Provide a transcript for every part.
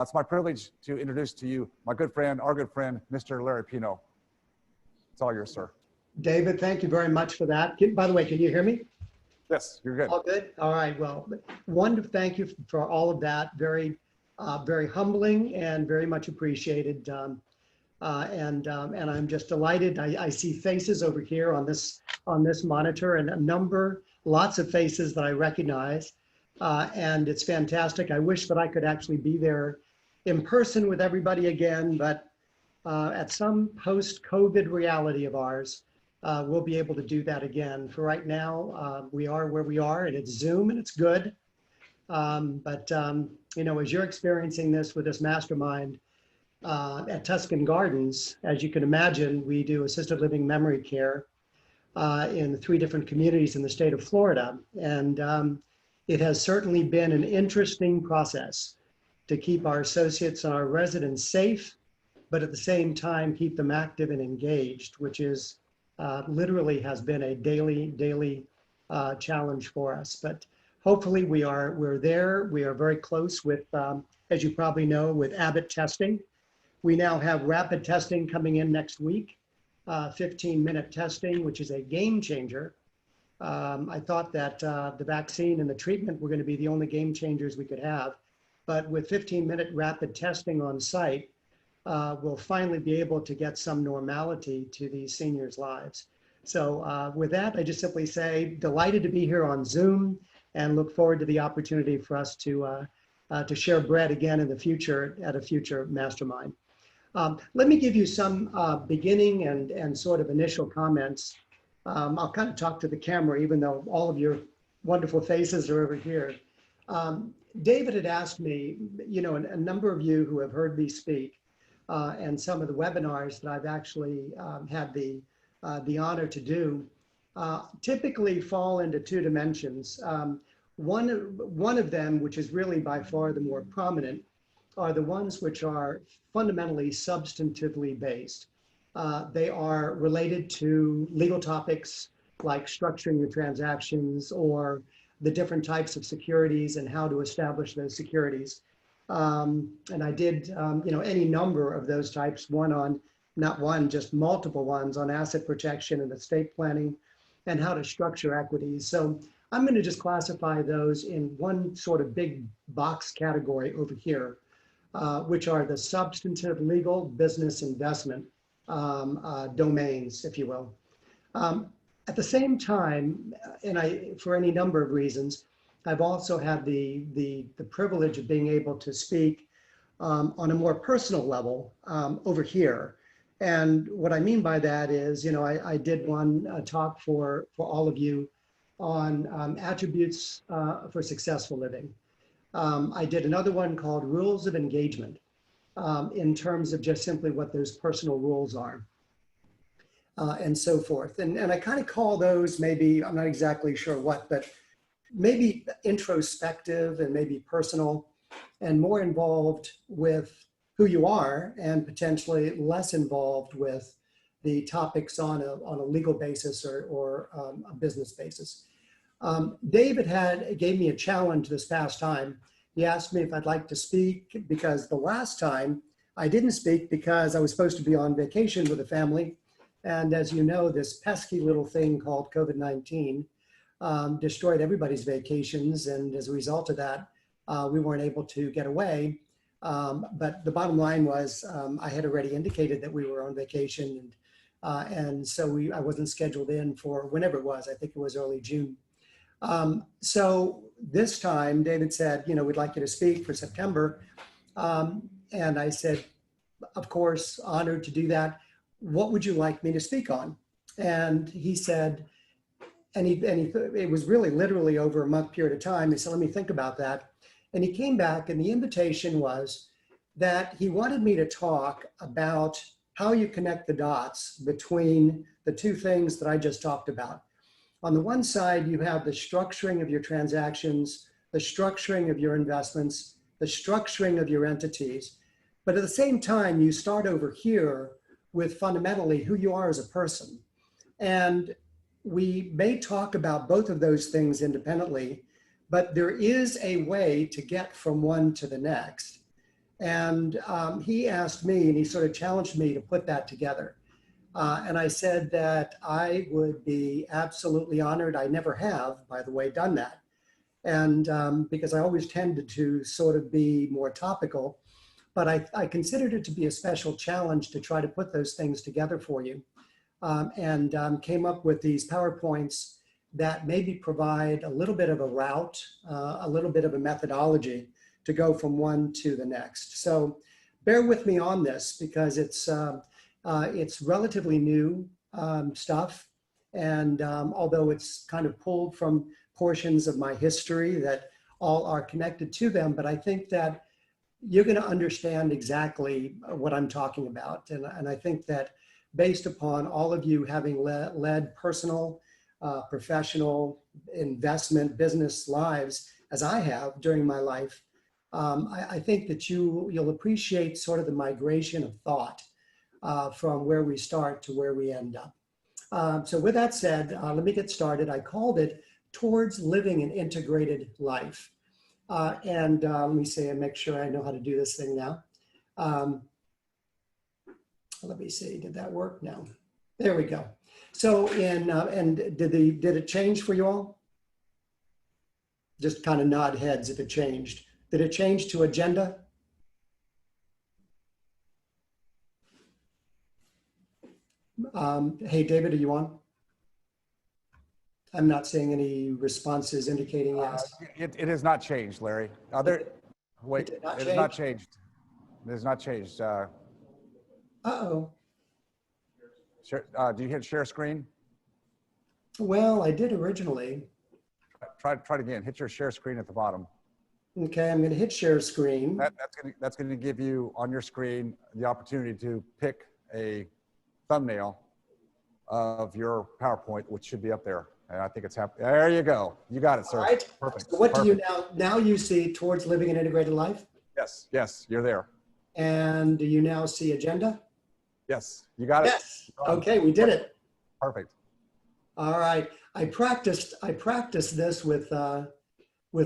It's my privilege to introduce to you my good friend, our good friend, Mr. Larry Pino. It's all yours, sir. David, thank you very much for that. By the way, can you hear me? Yes, you're good. All good? All right. Well, one, thank you for all of that. Very, very humbling and very much appreciated. And I'm just delighted. I see faces over here on this monitor, and lots of faces that I recognize. And it's fantastic. I wish that I could actually be there in person with everybody again, but at some post-COVID reality of ours, we'll be able to do that again. For right now, we are where we are, and it's Zoom, and it's good. You know, as you're experiencing this with this mastermind at Tuscan Gardens, as you can imagine, we do assisted living memory care in 3 different communities in the state of Florida. And it has certainly been an interesting process to keep our associates and our residents safe, but at the same time, keep them active and engaged, which is literally has been a daily challenge for us. But hopefully we're there. We are very close with, as you probably know, with Abbott testing. We now have rapid testing coming in next week, 15-minute testing, which is a game changer. I thought that the vaccine and the treatment were going to be the only game changers we could have. But with 15-minute rapid testing on site, we'll finally be able to get some normality to these seniors' lives. So with that, I just simply say delighted to be here on Zoom and look forward to the opportunity for us to share bread again in the future at a future mastermind. Let me give you some beginning and sort of initial comments. I'll kind of talk to the camera, even though all of your wonderful faces are over here. David had asked me, you know, a number of you who have heard me speak, and some of the webinars that I've actually had the honor to do, typically fall into 2 dimensions. One of them, which is really by far the more prominent, are the ones which are fundamentally substantively based. They are related to legal topics like structuring your transactions or the different types of securities and how to establish those securities. And I did, you know, any number of those types, not one, just multiple ones on asset protection and estate planning and how to structure equities. So I'm going to just classify those in one sort of big box category over here, which are the substantive legal business investment domains, if you will. At the same time, and for any number of reasons, I've also had the privilege of being able to speak on a more personal level over here. And what I mean by that is, you know, I did one talk for all of you on attributes for successful living. I did another one called Rules of Engagement in terms of just simply what those personal rules are and so forth. And I kind of call those maybe, I'm not exactly sure what, but maybe introspective and maybe personal and more involved with who you are and potentially less involved with the topics on a legal basis or a business basis. David gave me a challenge this past time. He asked me if I'd like to speak because the last time I didn't speak because I was supposed to be on vacation with the family. And as you know, this pesky little thing called COVID-19 destroyed everybody's vacations. And as a result of that, we weren't able to get away. But the bottom line was I had already indicated that we were on vacation. And so I wasn't scheduled in for whenever it was. I think it was early June. So this time David said, you know, we'd like you to speak for September. And I said, of course, honored to do that. What would you like me to speak on? And he said, it was really literally over a month period of time. He said, let me think about that. And he came back and the invitation was that he wanted me to talk about how you connect the dots between the 2 things that I just talked about. On the one side, you have the structuring of your transactions, the structuring of your investments, the structuring of your entities. But at the same time, you start over here with fundamentally who you are as a person. And we may talk about both of those things independently, but there is a way to get from one to the next. And he asked me, and he sort of challenged me to put that together. And I said that I would be absolutely honored. I never have, by the way, done that. And because I always tended to sort of be more topical, but I considered it to be a special challenge to try to put those things together for you. And came up with these PowerPoints that maybe provide a little bit of a route, a little bit of a methodology to go from one to the next. So bear with me on this because it's relatively new stuff. And although it's kind of pulled from portions of my history that all are connected to them, but I think that you're going to understand exactly what I'm talking about. And I think that based upon all of you having led personal, professional, investment, business lives, as I have during my life, I think that you'll appreciate sort of the migration of thought from where we start to where we end up. So with that said, let me get started. I called it Towards Living an Integrated Life. And let me see and make sure I know how to do this thing now. Let me see, did that work? No. There we go. So and did it change for you all? Just kind of nod heads if it changed. Did it change to agenda? Hey, David, are you on? I'm not seeing any responses indicating yes. It has not changed, Larry. Wait, it has not changed. It has not changed. Uh-oh. Do you hit share screen? Well, I did originally. Try it again. Hit your share screen at the bottom. Okay, I'm going to hit share screen. That's going to give you on your screen the opportunity to pick a thumbnail of your PowerPoint, which should be up there. And I think it's happening. There you go. You got it, sir. All right. Perfect. So what do you Perfect. now you see Towards Living an Integrated Life? Yes, you're there. And do you now see agenda? Yes, you got it. Yes. Okay, we did it. Perfect. All right. I practiced this with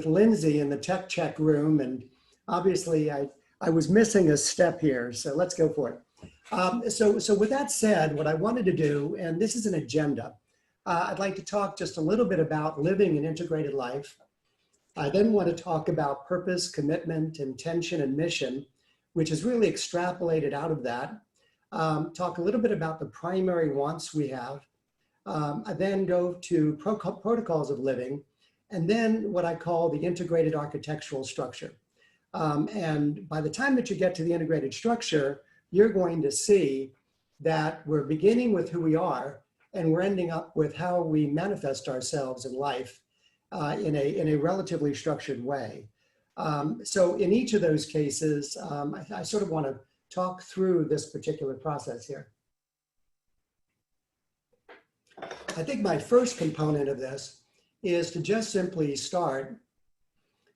Lindsay in the tech check room, and obviously I was missing a step here. So let's go for it. So with that said, what I wanted to do, and this is an agenda, I'd like to talk just a little bit about living an integrated life. I then want to talk about purpose, commitment, intention, and mission, which is really extrapolated out of that. Talk a little bit about the primary wants we have. I then go to protocols of living, and then what I call the integrated architectural structure. And by the time that you get to the integrated structure, you're going to see that we're beginning with who we are, and we're ending up with how we manifest ourselves in life in a relatively structured way. So in each of those cases, I sort of want to talk through this particular process here. I think my first component of this is to just simply start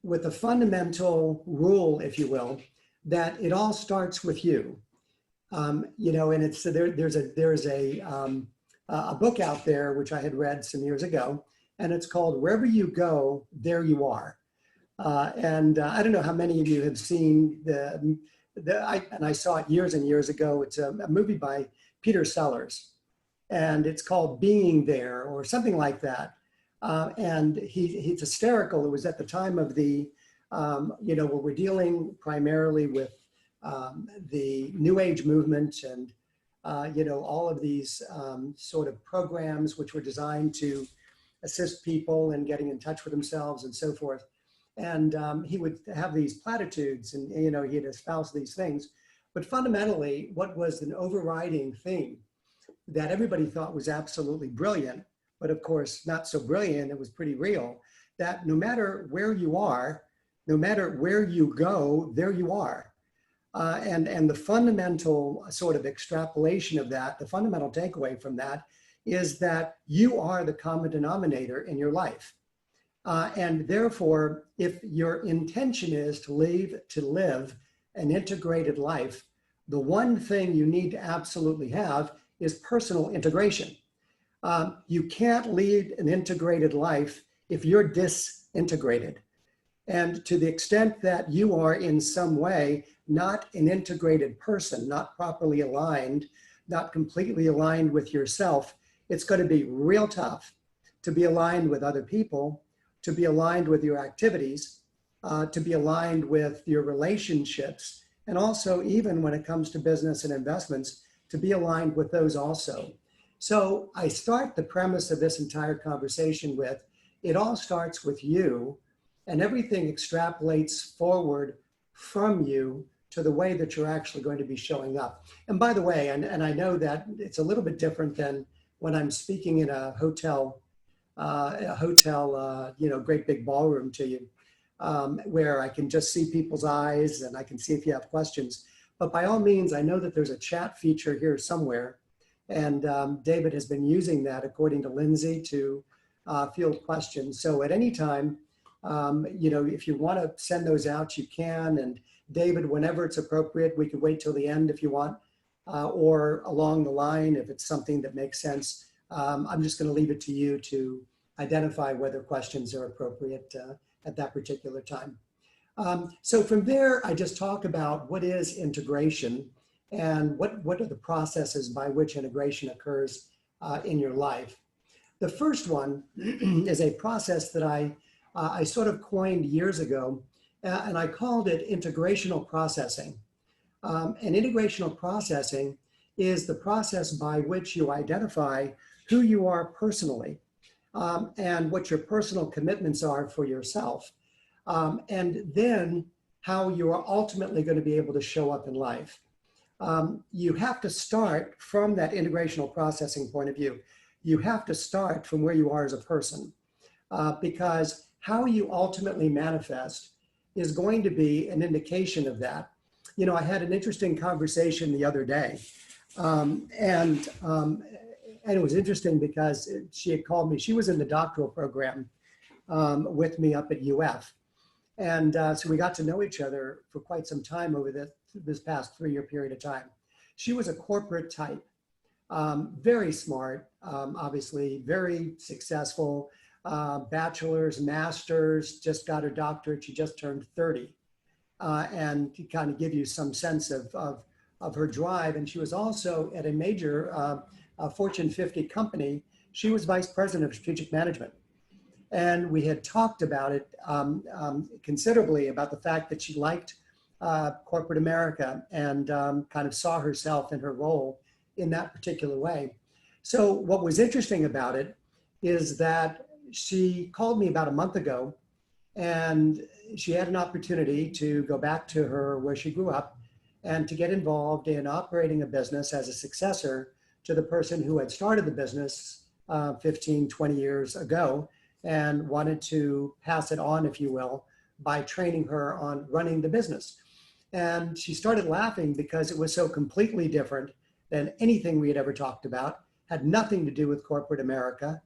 with a fundamental rule, if you will, that it all starts with you. You know, and it's there's a book out there which I had read some years ago, and it's called Wherever You Go, There You Are. And I don't know how many of you have seen and I saw it years and years ago. It's a movie by Peter Sellers, and it's called Being There or something like that. And he's hysterical. It was at the time of the, you know, where we're dealing primarily with the New Age movement and, you know, all of these sort of programs which were designed to assist people in getting in touch with themselves and so forth. And he would have these platitudes and, you know, he'd espouse these things. But fundamentally, what was an overriding theme that everybody thought was absolutely brilliant, but of course, not so brilliant, it was pretty real, that no matter where you are, no matter where you go, there you are. And the fundamental sort of extrapolation of that, the fundamental takeaway from that is that you are the common denominator in your life. And therefore, if your intention is to live an integrated life, the one thing you need to absolutely have is personal integration. You can't lead an integrated life if you're disintegrated. And to the extent that you are in some way not an integrated person, not properly aligned, not completely aligned with yourself, it's going to be real tough to be aligned with other people, to be aligned with your activities, to be aligned with your relationships, and also even when it comes to business and investments, to be aligned with those also. So I start the premise of this entire conversation with, it all starts with you, and everything extrapolates forward from you to the way that you're actually going to be showing up. And by the way, and I know that it's a little bit different than when I'm speaking in a hotel, great big ballroom to you, where I can just see people's eyes and I can see if you have questions. But by all means, I know that there's a chat feature here somewhere. And David has been using that, according to Lindsay, to field questions. So at any time, if you want to send those out, you can. And David, whenever it's appropriate, we could wait till the end if you want, or along the line if it's something that makes sense. I'm just going to leave it to you to identify whether questions are appropriate at that particular time. So from there, I just talk about what is integration and what are the processes by which integration occurs in your life. The first one is a process that I sort of coined years ago, and I called it integrational processing. And integrational processing is the process by which you identify who you are personally and what your personal commitments are for yourself, and then how you are ultimately going to be able to show up in life. You have to start from that integrational processing point of view. You have to start from where you are as a person, because how you ultimately manifest is going to be an indication of that. You know, I had an interesting conversation the other day, and it was interesting because she had called me. She was in the doctoral program with me up at UF. And so we got to know each other for quite some time over this past 3-year period of time. She was a corporate type, very smart, obviously very successful, bachelor's, master's, just got her doctorate. She just turned 30. And to kind of give you some sense of her drive. And she was also at a major Fortune 50 company. She was vice president of strategic management. And we had talked about it considerably, about the fact that she liked corporate America and kind of saw herself in her role in that particular way. So what was interesting about it is that she called me about a month ago, and she had an opportunity to go back to where she grew up and to get involved in operating a business as a successor to the person who had started the business 15, 20 years ago, and wanted to pass it on, if you will, by training her on running the business. And she started laughing because it was so completely different than anything we had ever talked about, had nothing to do with corporate America,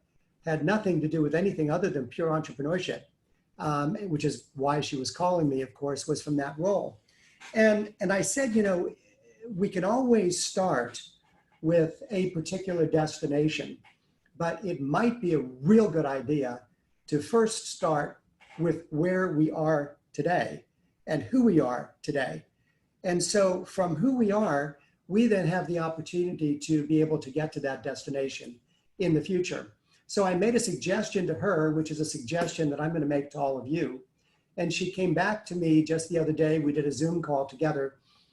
had nothing to do with anything other than pure entrepreneurship, which is why she was calling me, of course, was from that role. And I said, you know, we can always start with a particular destination, but it might be a real good idea to first start with where we are today and who we are today. And so from who we are, we then have the opportunity to be able to get to that destination in the future. So I made a suggestion to her, which is a suggestion that I'm going to make to all of you. And she came back to me just the other day. We did a Zoom call together